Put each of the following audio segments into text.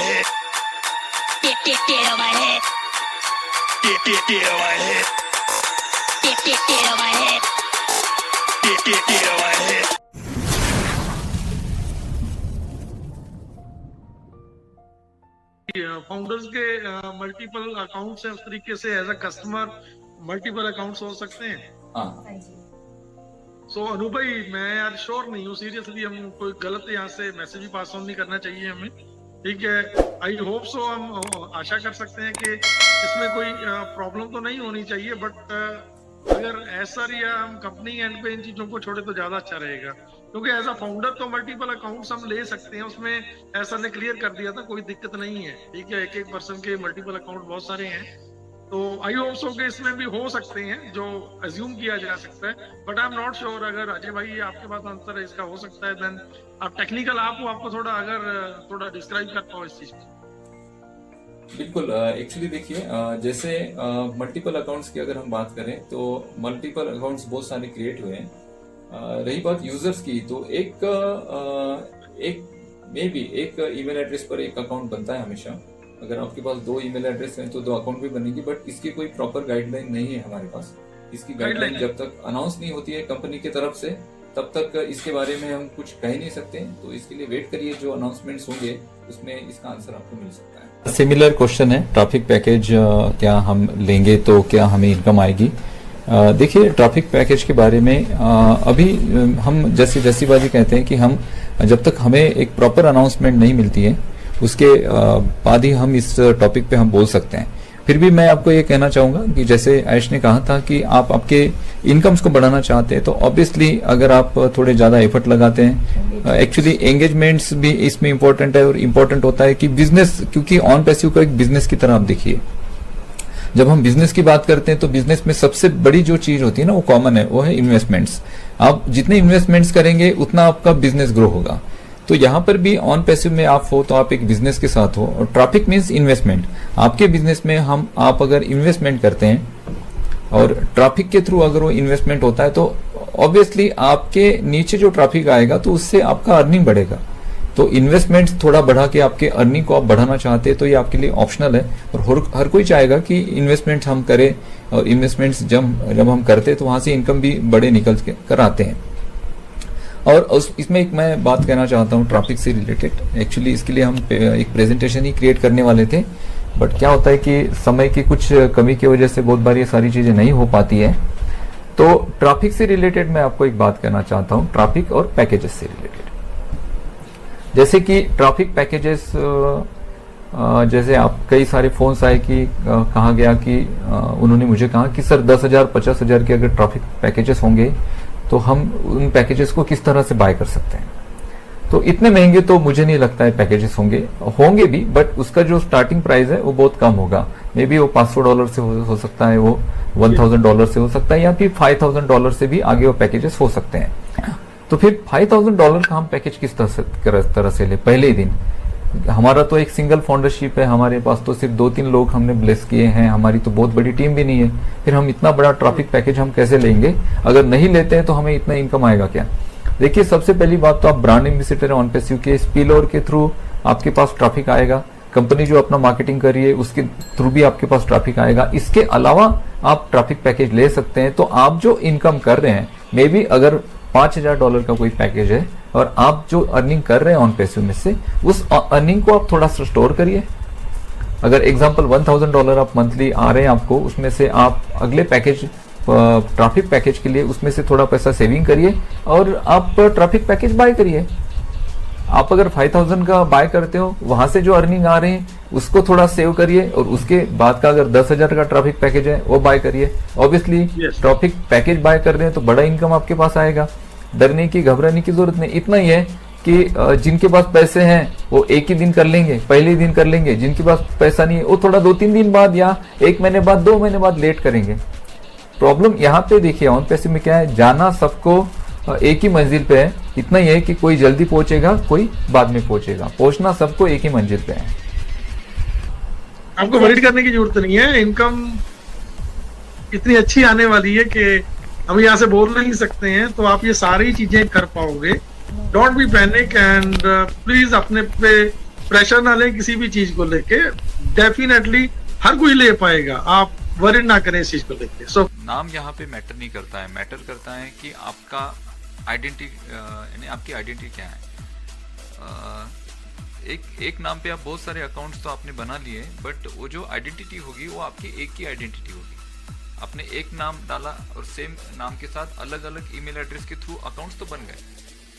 head. Get on my head. Get on my head. Get on my head. Get on my head. Founders के multiple accounts हैं, उस तरीके से as a customer multiple accounts हो सकते हैं। सो अनु भाई, मैं यार श्योर नहीं हूँ सीरियसली, हम कोई गलत यहाँ से मैसेज भी पास ऑन नहीं करना चाहिए हमें, ठीक है। आई होप सो, हम आशा कर सकते हैं कि इसमें कोई प्रॉब्लम तो नहीं होनी चाहिए, बट अगर ऐसा या हम कंपनी एंड पे इन चीजों को छोड़े तो ज्यादा अच्छा रहेगा, क्योंकि एज अ फाउंडर तो मल्टीपल अकाउंट्स हम ले सकते हैं, उसमें ऐसा ने क्लियर कर दिया था, कोई दिक्कत नहीं है, ठीक है। एक पर्सन के मल्टीपल अकाउंट बहुत सारे हैं, तो आई होप सो कि इसमें भी हो सकते हैं जो अज्यूम किया जा सकता है, but I am not sure. अगर अजय भाई आपके पास आंसर है इसका, हो सकता है, देन आप टेक्निकल आपको थोड़ा अगर थोड़ा डिस्क्राइब कर पाओ इस चीज को। बिल्कुल, एक्चुअली देखिए, जैसे मल्टीपल अकाउंट्स की अगर हम बात करें तो मल्टीपल अकाउंट्स बहुत सारे क्रिएट हुए हैं। रही बात यूजर्स की, तो एक ईमेल एड्रेस पर एक अकाउंट बनता है हमेशा। अगर आपके पास 2 ईमेल एड्रेस हैं तो 2 अकाउंट भी बनेगी, बट इसकी कोई प्रॉपर गाइडलाइन नहीं है हमारे पास। इसकी गाइडलाइन जब तक अनाउंस नहीं होती है कंपनी की तरफ से, तब तक इसके बारे में हम कुछ कह नहीं सकते। तो इसके लिए वेट करिए, जो अनाउंसमेंट्स होंगे उसमें इसका आंसर आपको मिल सकता है। सिमिलर क्वेश्चन है, ट्रैफिक पैकेज क्या हम लेंगे तो क्या हमें इनकम आएगी? देखिए, ट्रैफिक पैकेज के बारे में अभी हम जैसी बात कहते हैं कि हम जब तक हमें एक प्रॉपर अनाउंसमेंट नहीं मिलती है उसके बाद ही हम इस टॉपिक पे हम बोल सकते हैं। फिर भी मैं आपको ये कहना चाहूंगा कि जैसे आयुष ने कहा था कि आप आपके इनकम्स को बढ़ाना चाहते हैं, तो ऑब्वियसली अगर आप थोड़े ज्यादा एफर्ट लगाते हैं, एक्चुअली एंगेजमेंट्स भी इसमें इंपॉर्टेंट है, और इंपॉर्टेंट होता है कि बिजनेस, क्योंकि ऑन पैसिव को एक बिजनेस की तरह आप देखिए। जब हम बिजनेस की बात करते हैं तो बिजनेस में सबसे बड़ी जो चीज होती है ना, वो कॉमन है, वो है इन्वेस्टमेंट्स। आप जितने इन्वेस्टमेंट्स करेंगे उतना आपका बिजनेस ग्रो होगा। तो यहाँ पर भी ऑन पैसिव में आप हो तो आप एक बिजनेस के साथ हो, और ट्रैफिक मींस इन्वेस्टमेंट। आपके बिजनेस में आप अगर इन्वेस्टमेंट करते हैं और ट्रैफिक के थ्रू अगर वो इन्वेस्टमेंट होता है, तो ऑब्वियसली आपके नीचे जो ट्रैफिक आएगा तो उससे आपका अर्निंग बढ़ेगा। तो इन्वेस्टमेंट थोड़ा बढ़ा के आपके अर्निंग को आप बढ़ाना चाहते हैं तो ये आपके लिए ऑप्शनल है, और हर कोई चाहेगा कि इन्वेस्टमेंट हम करें, और इन्वेस्टमेंट्स जब हम करते हैं तो वहां से इनकम भी बड़े निकल कर आते हैं। और इसमें एक मैं बात कहना चाहता हूँ ट्रैफिक से रिलेटेड। एक्चुअली इसके लिए हम एक प्रेजेंटेशन ही क्रिएट करने वाले थे, बट क्या होता है कि समय की कुछ कमी की वजह से बहुत बार ये सारी चीजें नहीं हो पाती है। तो ट्रैफिक से रिलेटेड मैं आपको एक बात कहना चाहता हूँ, ट्रैफिक और पैकेजेस से रिलेटेड। जैसे कि ट्रैफिक पैकेजेस, जैसे आप कई सारे फोन्स आए कि कहा गया कि उन्होंने मुझे कहा कि सर 10,000 50,000 के अगर ट्रैफिक पैकेजेस होंगे तो हम उन पैकेजेस को किस तरह से बाय कर सकते हैं। तो इतने महंगे तो मुझे नहीं लगता है पैकेजेस होंगे भी, बट उसका जो स्टार्टिंग प्राइस है वो बहुत कम होगा। मे बी वो $500 से हो सकता है, वो $1,000 से हो सकता है, या फिर $5,000 से भी आगे वो पैकेजेस हो सकते हैं। तो फिर $5,000 का हम पैकेज किस तरह से ले? पहले ही दिन हमारा तो एक सिंगल फाउंडरशिप है, हमारे पास तो सिर्फ 2-3 लोग हमने ब्लेस किए हैं, हमारी तो बहुत बड़ी टीम भी नहीं है। फिर हम इतना बड़ा ट्रैफिक पैकेज हम कैसे लेंगे? अगर नहीं लेते हैं तो हमें इतना इनकम आएगा क्या? देखिए, सबसे पहली बात तो आप ब्रांड एम्बेसडर ऑन पैसिव के स्पिलओवर के थ्रू आपके पास ट्रैफिक आएगा। कंपनी जो अपना मार्केटिंग कर रही है उसके थ्रू भी आपके पास ट्रैफिक आएगा। इसके अलावा आप ट्रैफिक पैकेज ले सकते हैं। तो आप जो इनकम कर रहे हैं, मे बी अगर $5,000 का कोई पैकेज है और आप जो अर्निंग कर रहे हैं ऑन पैसिव में से, उस अर्निंग को आप थोड़ा सा स्टोर करिए। अगर एग्जांपल $1,000 आप मंथली आ रहे हैं आपको, उसमें से आप अगले पैकेज ट्रैफिक पैकेज के लिए उसमें से थोड़ा पैसा सेविंग करिए और आप ट्रैफिक पैकेज बाय करिए। आप अगर 5,000 का बाय करते हो, वहां से जो अर्निंग आ रहे हैं उसको थोड़ा सेव करिए, और उसके बाद का अगर 10,000 का ट्रैफिक पैकेज है वो बाय करिए। ऑब्वियसली ट्रैफिक पैकेज बाय कर रहे हैं तो बड़ा इनकम आपके पास आएगा। डरने की, घबराने की जरूरत नहीं। इतना ही है कि जिनके पास पैसे हैं वो एक ही दिन कर लेंगे, पहले ही दिन कर लेंगे। जिनके पास पैसा नहीं है वो थोड़ा 2-3 दिन बाद या 1 महीने बाद, 2 महीने बाद लेट करेंगे। प्रॉब्लम यहाँ पे देखिए, ऑन पैसिव में क्या है, जाना सबको एक ही मंजिल पे है। इतना ही है कि कोई जल्दी पहुंचेगा, कोई बाद में पहुंचेगा, पहुंचना सबको एक ही मंजिल पे है। आपको वरीड करने की जरूरत नहीं है। इनकम इतनी अच्छी आने वाली है कि हम यहाँ से बोल नहीं सकते हैं, तो आप ये सारी चीजें कर पाओगे। Don't be panic and please अपने पे प्रेशर ना लें किसी भी चीज को लेके, डेफिनेटली हर कोई ले पाएगा, आप वरी ना करें इस चीज को लेके। सो नाम यहाँ पे मैटर नहीं करता है, मैटर करता है कि आपका आइडेंटिटी, यानी आपकी आइडेंटिटी क्या है। एक नाम पे आप बहुत सारे अकाउंट्स तो आपने बना लिए, बट वो जो आइडेंटिटी होगी वो आपकी एक ही आइडेंटिटी होगी। आपने एक नाम डाला और सेम नाम के साथ अलग अलग ईमेल एड्रेस के थ्रू अकाउंट्स तो बन गए,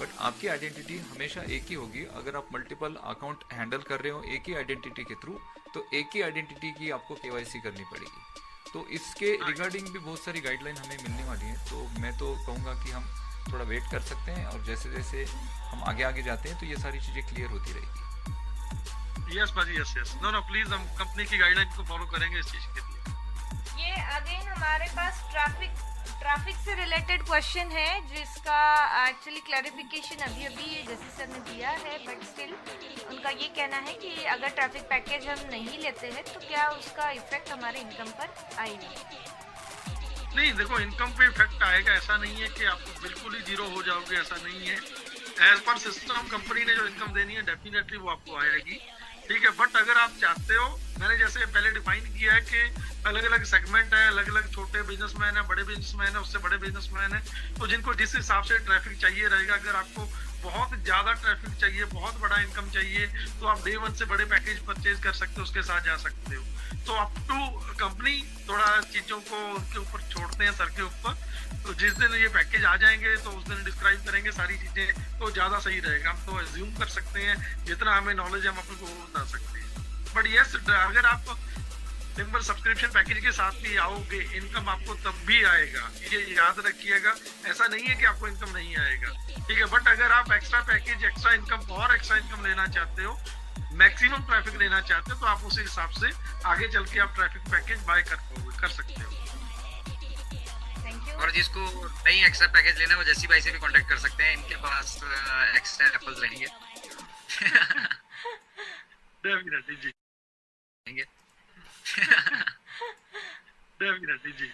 बट आपकी आइडेंटिटी हमेशा एक ही होगी। अगर आप मल्टीपल अकाउंट हैंडल कर रहे हो एक ही आइडेंटिटी के थ्रू, तो एक ही आइडेंटिटी की आपको KYC करनी पड़ेगी। तो इसके रिगार्डिंग भी बहुत सारी गाइडलाइन हमें मिलने वाली है, तो मैं तो कहूँगा कि हम थोड़ा वेट कर सकते हैं, और जैसे जैसे हम आगे जाते हैं तो ये सारी चीज़ें क्लियर होती रहेगी। यस भाजी, यस नो प्लीज, हम कंपनी की गाइडलाइन को फॉलो करेंगे इस चीज के लिए। ये अगेन हमारे पास ट्रैफिक से रिलेटेड क्वेश्चन है, जिसका एक्चुअली क्लैरिफिकेशन अभी ये जैसे सर ने दिया है, बट स्टिल उनका ये कहना है कि अगर ट्रैफिक पैकेज हम नहीं लेते हैं तो क्या उसका इफेक्ट हमारे इनकम पर आएगा? नहीं, देखो इनकम पे इफेक्ट आएगा, ऐसा नहीं है कि आप बिल्कुल ही जीरो हो जाओगे, ऐसा नहीं है। एज पर सिस्टम कंपनी ने जो इनकम देनी है डेफिनेटली वो आपको आएगी, ठीक है। बट अगर आप चाहते हो, मैंने जैसे पहले डिफाइन किया है कि अलग अलग सेगमेंट है, अलग अलग छोटे बिजनेसमैन है, बड़े बिजनेसमैन है, उससे बड़े बिजनेसमैन है, तो जिनको जिस हिसाब से ट्रैफिक चाहिए रहेगा। अगर आपको बहुत ज्यादा ट्रैफिक चाहिए, बहुत बड़ा इनकम चाहिए, तो आप डे 1 से बड़े पैकेज परचेज कर सकते हो, उसके साथ जा सकते हो। तो अप टू कंपनी, थोड़ा चीजों को उनके ऊपर छोड़ते हैं, सर के ऊपर। तो जिस दिन ये पैकेज आ जाएंगे तो उस दिन डिस्क्राइब करेंगे सारी चीजें, तो ज्यादा सही रहेगा। हम तो एज्यूम कर सकते हैं, जितना हमें नॉलेज है हम अपने को बता सकते हैं। बट यस, अगर आप सिंपल सब्सक्रिप्शन पैकेज के साथ भी आओगे, इनकम आपको तब भी आएगा, ये याद रखिएगा। ऐसा नहीं है कि आपको इनकम नहीं आएगा, ठीक है। बट अगर आप एक्स्ट्रा पैकेज, एक्स्ट्रा इनकम और एक्स्ट्रा इनकम लेना चाहते हो, मैक्सिमम ट्रैफिक लेना चाहते हो, तो आप उसी हिसाब से आगे चल के आप ट्रैफिक पैकेज बाय कर सकते हो। और जिसको नहीं एक्स्ट्रा पैकेज लेना है वो जैसी भाई से भी कांटेक्ट कर सकते हैं, इनके पास एक्स्ट्रा एप्पल्स रहेंगे। डेफिनेटली जी, डेफिनेटली जी।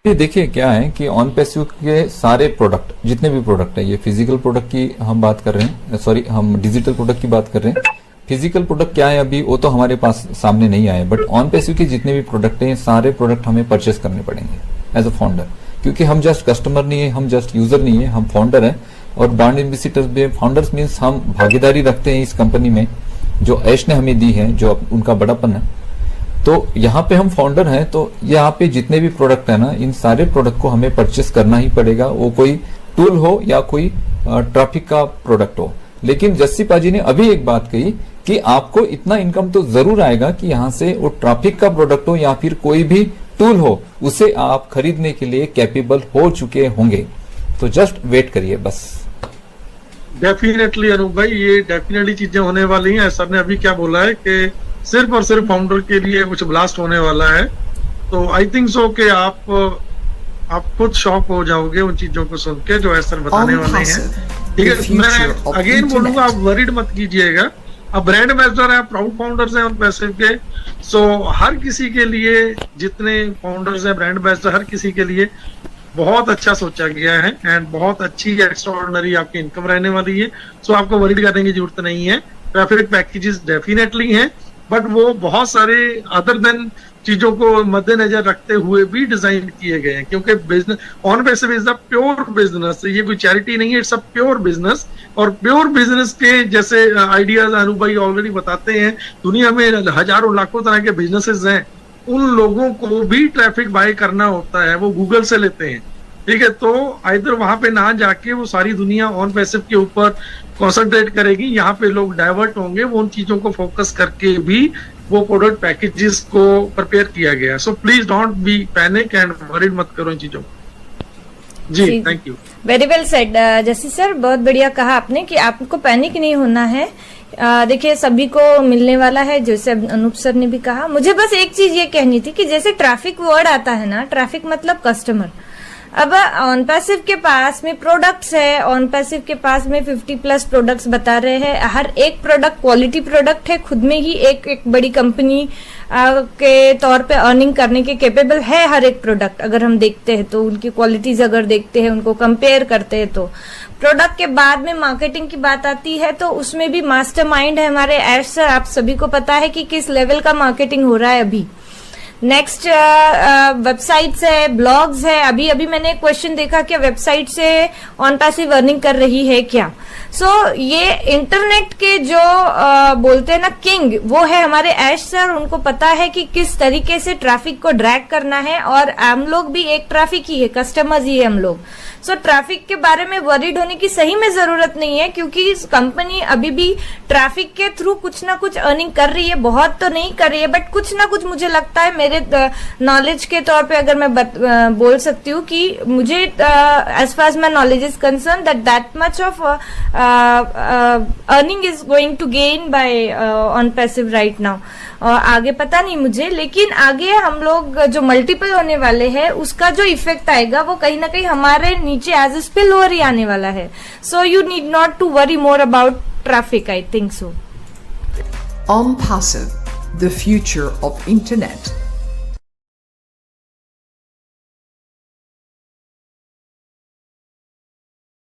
ये देखिए क्या है कि ऑन पैसिव के सारे प्रोडक्ट, जितने भी प्रोडक्ट है, ये फिजिकल प्रोडक्ट की हम बात कर रहे हैं, सॉरी हम डिजिटल प्रोडक्ट की बात कर रहे हैं। फिजिकल प्रोडक्ट क्या है अभी वो तो हमारे पास सामने नहीं आए, बट ऑन पैसिव के जितने भी प्रोडक्ट हैं सारे प्रोडक्ट हमें परचेस करने पड़ेंगे एज अ फाउंडर, क्योंकि हम जस्ट कस्टमर नहीं है, हम जस्ट यूजर नहीं है, हम फाउंडर है। और ब्रांड एम्बेसडर्स में फाउंडर्स मीन्स हम भागीदारी रखते हैं इस कंपनी में, जो ऐश ने हमें दी है, जो उनका बड़ापन है। तो यहाँ पे हम फाउंडर हैं, तो यहाँ पे जितने भी प्रोडक्ट है ना, इन सारे प्रोडक्ट को हमें परचेस करना ही पड़ेगा, वो कोई टूल हो या कोई ट्रैफिक का प्रोडक्ट हो। लेकिन जस्सी पाजी ने अभी एक बात कही कि आपको इतना इनकम तो जरूर आएगा कि यहाँ से वो ट्रैफिक का प्रोडक्ट हो या फिर कोई भी टूल हो, उसे आप खरीदने के लिए कैपेबल हो चुके होंगे। तो जस्ट वेट करिए बस। डेफिनेटली अनूप भाई, ये डेफिनेटली चीजें होने वाली हैं। सर ने अभी क्या बोला है कि सिर्फ और सिर्फ फाउंडर के लिए कुछ ब्लास्ट होने वाला है, तो आई थिंक सो कि आप खुद शॉक हो जाओगे उन चीजों को सुन के जो सर बताने वाले हैं, ठीक है। मैं अगेन बोलूंगा, आप वरीड मत कीजिएगा। अब ब्रांड एम्बेसडर है, प्राउड फाउंडर्स हैं उन पैसे के, सो हर किसी के लिए, जितने फाउंडर्स हैं, ब्रांड एम्बेसडर, हर किसी के लिए बहुत अच्छा सोचा गया है एंड बहुत अच्छी एक्स्ट्राऑर्डिनरी आपकी इनकम रहने वाली है। सो आपको वरीड करने की जरूरत नहीं है। ट्रैफिक पैकेजेस डेफिनेटली हैं, बट वो बहुत सारे अदर देन चीजों को मद्देनजर रखते हुए भी डिजाइन किए गए हैं, क्योंकि business on passive is the pure business, ये कोई चैरिटी नहीं है, इट्स अ प्योर बिजनेस। और प्योर बिजनेस के जैसे आइडियाज अनूप भाई ऑलरेडी बताते हैं, दुनिया में हजारों लाखों तरह के बिजनेसेस हैं, उन लोगों को भी ट्रैफिक बाय करना होता है, वो गूगल से लेते हैं, ठीक है। तो इधर वहां पे ना जाके वो सारी दुनिया ऑन पैसिव के ऊपर कॉन्सेंट्रेट करेगी, यहाँ पे लोग डाइवर्ट होंगे, वो उन चीजों को फोकस करके भी वो प्रोडक्ट पैकेजेस को प्रिपेयर किया गया। So please don't be panic and worried मत करो इन चीजों को। जी thank you, very well said जैसी सर, बहुत बढ़िया कहा आपने कि आपको पैनिक नहीं होना है। देखिए सभी को मिलने वाला है, जैसे अनूप सर ने भी कहा। मुझे बस एक चीज ये कहनी थी कि जैसे ट्रैफिक वर्ड आता है ना, ट्रैफिक मतलब कस्टमर। अब ऑन पैसिव के पास में प्रोडक्ट्स है, ऑन पैसिव के पास में 50+ प्रोडक्ट्स बता रहे हैं। हर एक प्रोडक्ट क्वालिटी प्रोडक्ट है, खुद में ही एक बड़ी कंपनी के तौर पे अर्निंग करने के कैपेबल है हर एक प्रोडक्ट। अगर हम देखते हैं तो उनकी क्वालिटीज अगर देखते हैं, उनको कंपेयर करते हैं तो प्रोडक्ट के बाद में मार्केटिंग की बात आती है तो उसमें भी मास्टरमाइंड है हमारे ऐश सर। आप सभी को पता है कि किस लेवल का मार्केटिंग हो रहा है अभी। नेक्स्ट वेबसाइट्स है, ब्लॉग्स है। अभी अभी मैंने एक क्वेश्चन देखा कि वेबसाइट से ऑन पैसिव अर्निंग कर रही है क्या। ये इंटरनेट के जो बोलते हैं ना किंग, वो है हमारे ऐश सर। उनको पता है कि किस तरीके से ट्रैफिक को ड्रैग करना है, और हम लोग भी एक ट्रैफिक ही है, कस्टमर्स ही है हम लोग। ट्रैफिक के बारे में वरीड होने की सही में जरूरत नहीं है, क्योंकि कंपनी अभी भी ट्रैफिक के थ्रू कुछ ना कुछ अर्निंग कर रही है। बहुत तो नहीं कर रही है, बट कुछ ना कुछ मुझे लगता है, मेरे नॉलेज के तौर पे अगर मैं बोल सकती हूँ कि मुझे as far as my knowledge is concern that much of earning is going to gain by OnPassive right now. आगे पता नहीं मुझे, लेकिन आगे हम लोग जो मल्टीपल होने वाले हैं उसका जो इफेक्ट आएगा वो कहीं ना कहीं हमारे नीचे एज ए स्पिल ओवर ही आने वाला है। So you need not to worry more about traffic, I think so. OnPassive, the future of internet.